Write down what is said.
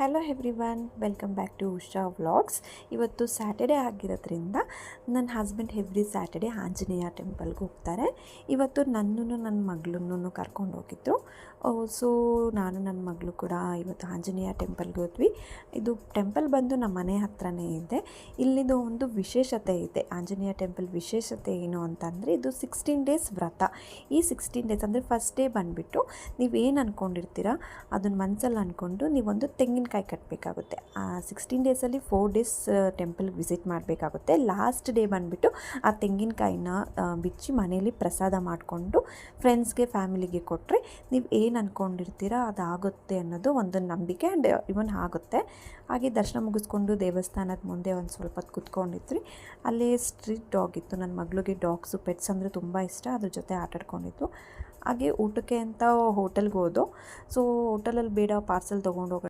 Hello everyone, welcome back to Usha vlogs. ಇವತ್ತು Saturday ಆಗಿರೋದ್ರಿಂದ ನನ್ನ ಹಸ್ಬೆಂಡ್ ಎವ್ರಿ ಸ್ಯಾಟರ್ಡೆ ಆಂಜನೇಯ ಟೆಂಪಲ್ಗೆ ಹೋಗ್ತಾರೆ. ಇವತ್ತು ನನ್ನನ್ನು ನನ್ನ ಮಗಳನ್ನು ಕರ್ಕೊಂಡು ಹೋಗಿದ್ರು. ಸೊ ನಾನು ನನ್ನ ಮಗಳು ಕೂಡ ಇವತ್ತು ಆಂಜನೇಯ ಟೆಂಪಲ್ಗೆ ಹೋದ್ವಿ. ಇದು ಟೆಂಪಲ್ ಬಂದು ನಮ್ಮ ಮನೆ ಹತ್ರನೇ ಇದೆ. ಇಲ್ಲಿದು ಒಂದು ವಿಶೇಷತೆ ಇದೆ. ಆಂಜನೇಯ ಟೆಂಪಲ್ ವಿಶೇಷತೆ ಏನು ಅಂತಂದರೆ, ಇದು 16 ಡೇಸ್ ವ್ರತ. ಈ 16 ಡೇಸ್ ಅಂದರೆ ಫಸ್ಟ್ ಡೇ ಬಂದುಬಿಟ್ಟು ನೀವೇನು ಅಂದ್ಕೊಂಡಿರ್ತೀರ ಅದನ್ನು ಮನಸ್ಸಲ್ಲಿ ಅಂದ್ಕೊಂಡು ನೀವೊಂದು ತೆಂಗಿನಕಾಯಿ ಕಟ್ಟಬೇಕಾಗುತ್ತೆ. ಆ 16 ಡೇಸಲ್ಲಿ 4 ಡೇಸ್ ಟೆಂಪಲ್ಗೆ ವಿಸಿಟ್ ಮಾಡಬೇಕಾಗುತ್ತೆ. ಲಾಸ್ಟ್ ಡೇ ಬಂದುಬಿಟ್ಟು ಆ ತೆಂಗಿನಕಾಯಿನ ಬಿಚ್ಚಿ ಮನೇಲಿ ಪ್ರಸಾದ ಮಾಡಿಕೊಂಡು ಫ್ರೆಂಡ್ಸ್ಗೆ, ಫ್ಯಾಮಿಲಿಗೆ ಕೊಟ್ಟರೆ ನೀವು ಏನು ಅಂದ್ಕೊಂಡಿರ್ತೀರ ಅದಾಗುತ್ತೆ ಅನ್ನೋದು ಒಂದು ನಂಬಿಕೆ. ಆ್ಯಂಡ್ ಇವನ್ ಆಗುತ್ತೆ. ಹಾಗೆ ದರ್ಶನ ಮುಗಿಸ್ಕೊಂಡು ದೇವಸ್ಥಾನದ ಮುಂದೆ ಒಂದು ಸ್ವಲ್ಪ ಹೊತ್ತು ಕೂತ್ಕೊಂಡಿದ್ವಿ. ಅಲ್ಲೇ ಸ್ಟ್ರೀಟ್ ಡಾಗ್ ಇತ್ತು. ನನ್ನ ಮಗಳಿಗೆ ಡಾಗ್ಸು, ಪೆಟ್ಸ್ ಅಂದರೆ ತುಂಬ ಇಷ್ಟ. ಅದ್ರ ಜೊತೆ ಆಟಾಡ್ಕೊಂಡಿದ್ವು. ಹಾಗೆ ಊಟಕ್ಕೆ ಅಂತ ಹೋಟೆಲ್ಗೆ ಹೋದೋ. ಸೊ ಹೋಟೆಲಲ್ಲಿ ಬೇಡ, ಪಾರ್ಸೆಲ್ ತೊಗೊಂಡು ಹೋಗೋಣ